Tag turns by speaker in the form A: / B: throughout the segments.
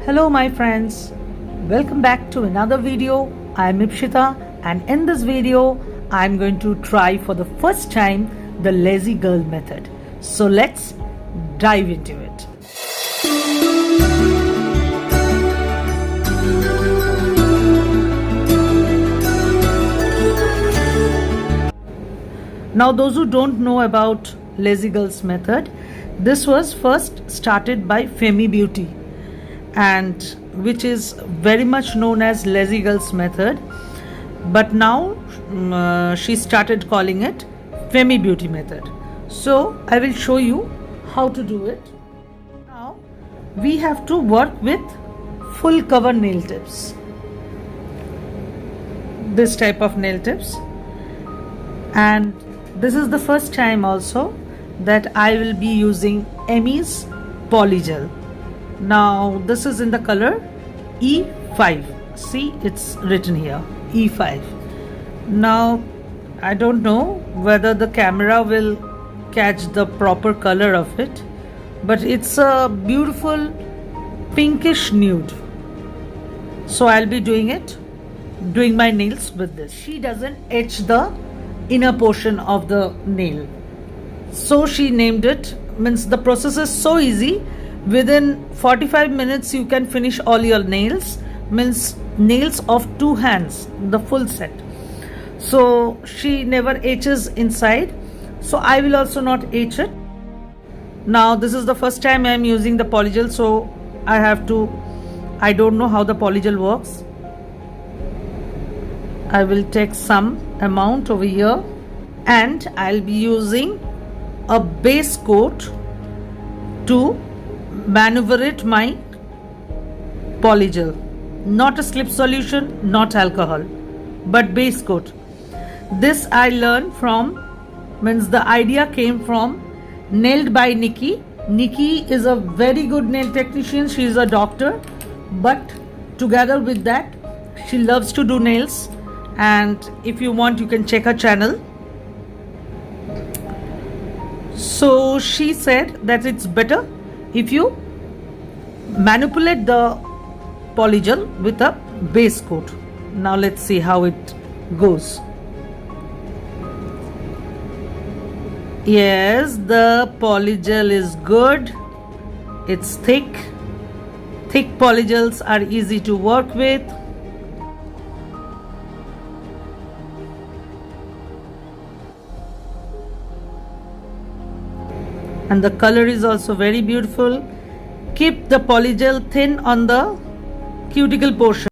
A: Hello my friends, welcome back to another video. I am Ipsita and in this video I am going to try for the first time the lazy girl method. So let's dive into it. Now those who don't know about lazy girls method, this was first started by Femi Beauty, and which is very much known as lazy girls method, but now she started calling it Femi Beauty method. So I will show you how to do it. Now we have to work with full cover nail tips, this type of nail tips, and this is the first time also that I will be using EMI's Polygel. Now this is in the color E5. See, it's written here E5. Now I don't know whether the camera will catch the proper color of it, but it's a beautiful pinkish nude. So I'll be doing my nails with this. She doesn't etch the inner portion of the nail, so she named it, means the process is so easy. Within 45 minutes you can finish all your nails, means nails of 2 hands, the full set. So she never etches inside, so I will also not etch it. Now this is the first time I am using the polygel, so I don't know how the polygel works. I will take some amount over here and I'll be using a base coat to maneuver it my polygel. Not a slip solution, not alcohol, but base coat. This I learned from, means the idea came from Nailed by Nikki. Nikki is a very good nail technician. She is a doctor, but together with that she loves to do nails, and if you want you can check her channel. So she said that it's better if you manipulate the polygel with a base coat. Now let's see how it goes. Yes, the polygel is good. It's thick. Thick polygels are easy to work with. And the color is also very beautiful. Keep the polygel thin on the cuticle portion.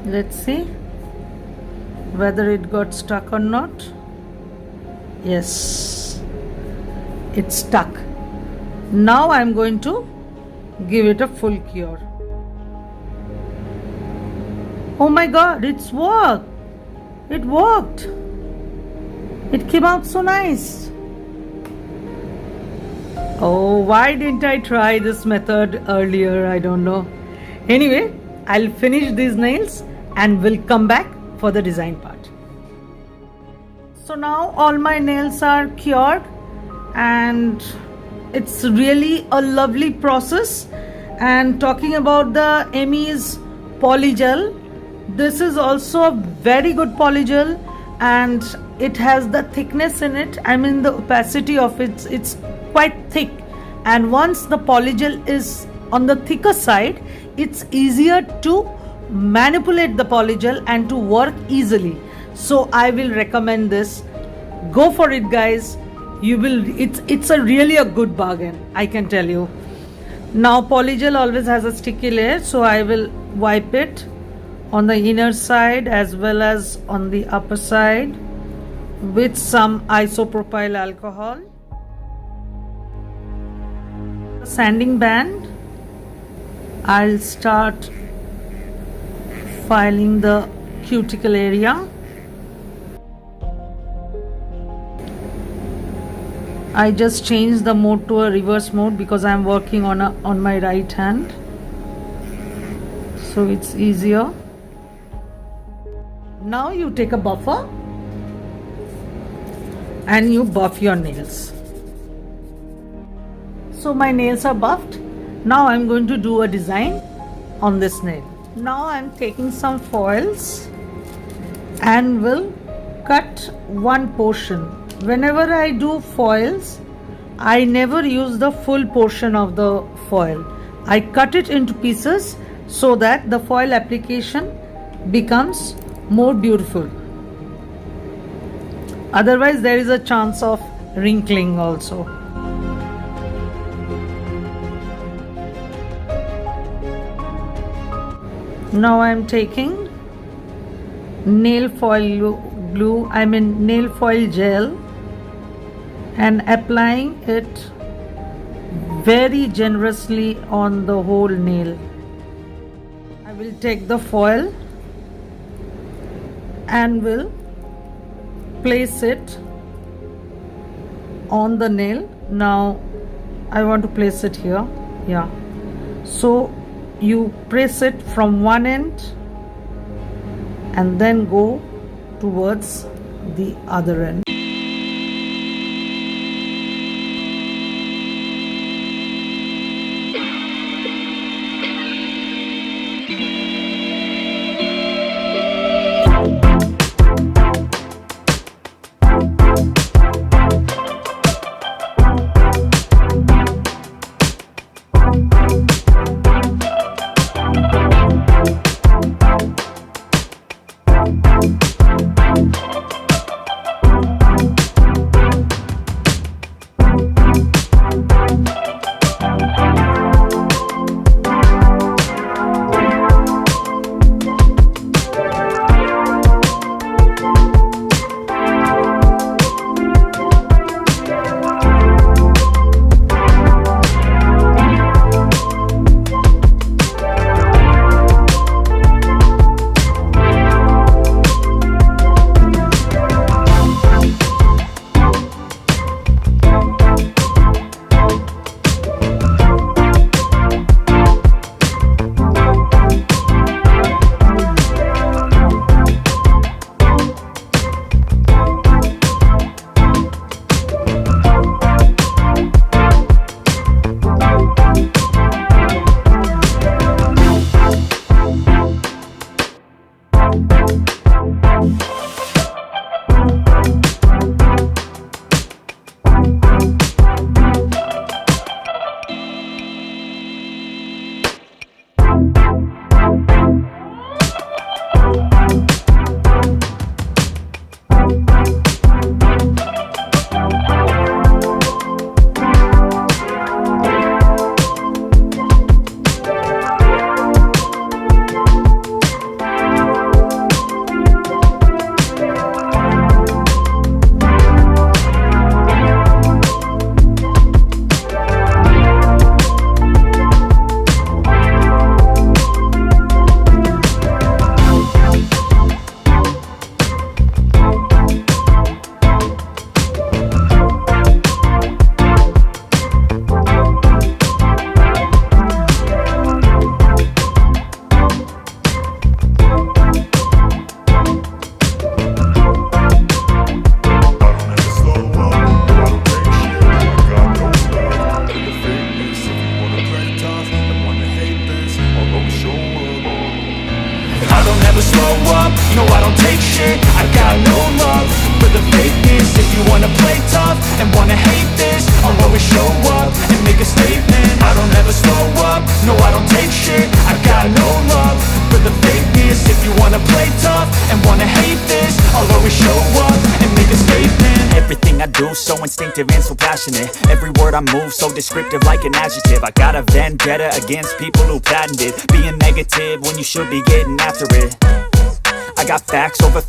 A: Let's see whether it got stuck or not. Yes, it's stuck. Now I'm going to give it a full cure. Oh my god, it's worked. It worked. It came out so nice. Oh, why didn't I try this method earlier? I don't know. Anyway, I'll finish these nails and will come back for the design part. So now all my nails are cured and it's really a lovely process. And talking about the EMI's Polygel, this is also a very good polygel and it has the thickness in it. I mean the opacity of it, it's quite thick, and once the polygel is on the thicker side, it's easier to manipulate the polygel and to work easily. So I will recommend this. Go for it, guys. You will. It's a really a good bargain, I can tell you. Now polygel always has a sticky layer, so I will wipe it on the inner side as well as on the upper side with some isopropyl alcohol. Sanding band, I'll start filing the cuticle area. I just changed the mode to a reverse mode because I'm working on my right hand, so it's easier. Now you take a buffer and you buff your nails. So my nails are buffed. Now I'm going to do a design on this nail. Now I'm taking some foils and will cut one portion. Whenever I do foils, I never use the full portion of the foil. I cut it into pieces so that the foil application becomes more beautiful. Otherwise there is a chance of wrinkling also. Now I am taking nail foil gel and applying it very generously on the whole nail. I will take the foil and will place it on the nail. Now I want to place it here. Yeah, so you press it from one end and then go towards the other end.
B: you wanna play tough and wanna hate this, I'll always show up and make a statement. I don't ever slow up, no I don't take shit. I got no love for the fakeness. If you wanna play tough and wanna hate this, I'll always show up and make a statement.
C: Everything I do so instinctive and so passionate. Every word I move so descriptive like an adjective. I got a vendetta against people who patented being negative when you should be getting after it. I got facts over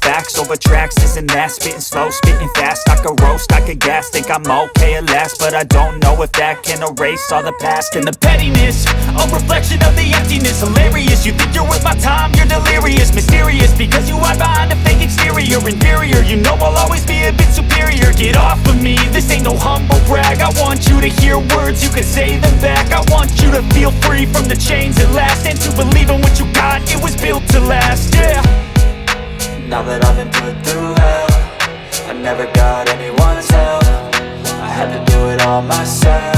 C: tracks, this and that. Spitting slow, spitting fast, I could roast, I could gas. Think I'm okay at last, but I don't know if that can erase all the past. And the pettiness, a reflection of the emptiness. Hilarious, you think you're worth my time, you're delirious. Mysterious, because you hide behind a fake exterior. Inferior, you know I'll always be a bit superior. Get off of me, this ain't no humble brag. I want you to hear words, you can say them back. I want you to feel free from the chains at last, and to believe in what you got, it was built to last, yeah.
B: Now that I've been put through hell, I never got anyone's help. I had to do it all myself.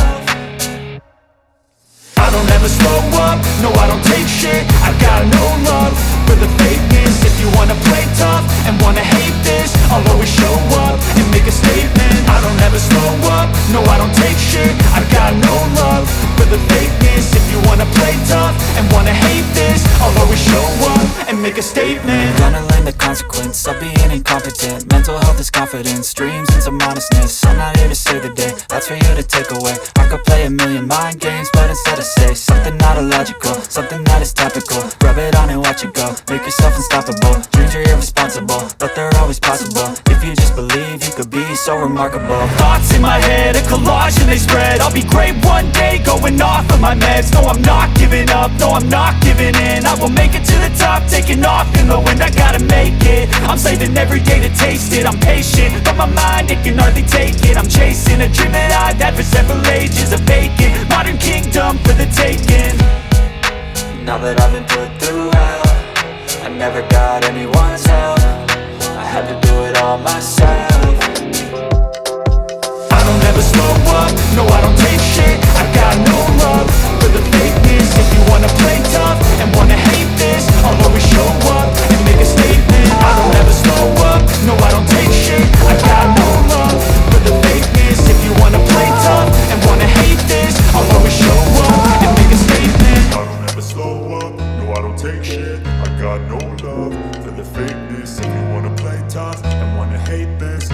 B: I don't ever slow up, no I don't take shit. I got no love for the fakeness. If you wanna play tough and wanna hate this, I'll always show up and make a statement. I don't ever slow up, no I don't take shit. I got no love for the fakeness. If you wanna play tough and wanna hate this, I'll always show up and make a statement.
C: Gonna learn the consequence of being incompetent. Mental health is confidence, dreams and some honestness. I'm not here to save the day, that's for you to take away. I could play a million mind games, but instead I say something not illogical, something that is topical. Rub it on and watch it go, make yourself unstoppable. Dreams are irresponsible, but they're always possible. If you just believe, you could be so remarkable.
B: Thoughts in my head, a collage and they spread. I'll be great one day, going off of my meds. No I'm not giving up, no I'm not giving in. I will make it to the top, taking off in the wind. I gotta make it, I'm saving every day to taste it. I'm patient, but my mind, it can hardly take it. I'm chasing a dream that I've had for several ages. A vacant, modern kingdom for the taking. Now that I've been put through hell, I never got anyone's help. I had to do it all myself. I don't ever slow up, no I don't take shit. I got no love for the fakeness. If you wanna play tough and wanna hate this, I'll always show up and make a statement. I don't ever slow up, no I don't take shit. I got no love for the fakeness. If you wanna play tough and wanna hate this, I'll always show up and make a statement.
D: I don't ever slow up, no I don't take shit. I got no love for the fakeness. If you wanna play tough and wanna hate this,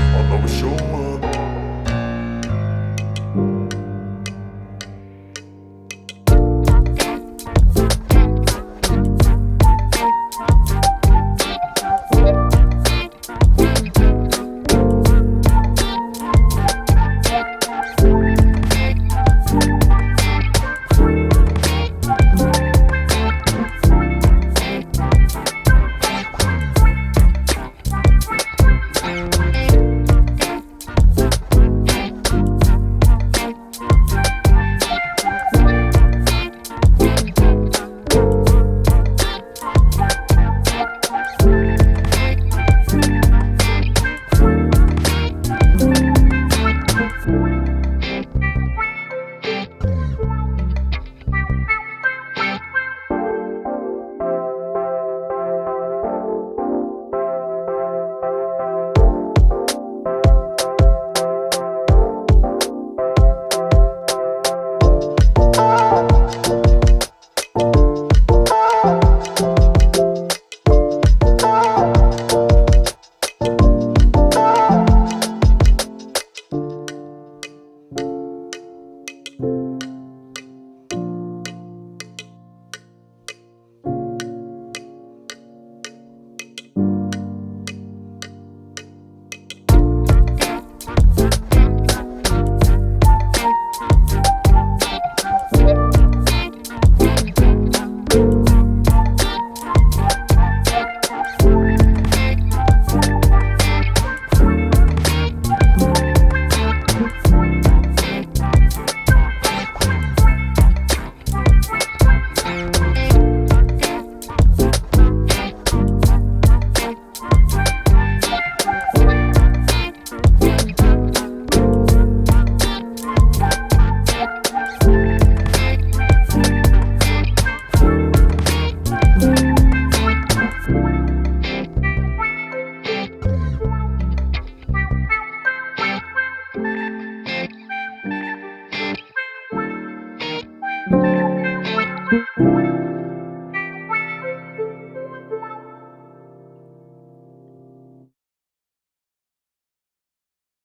A: you.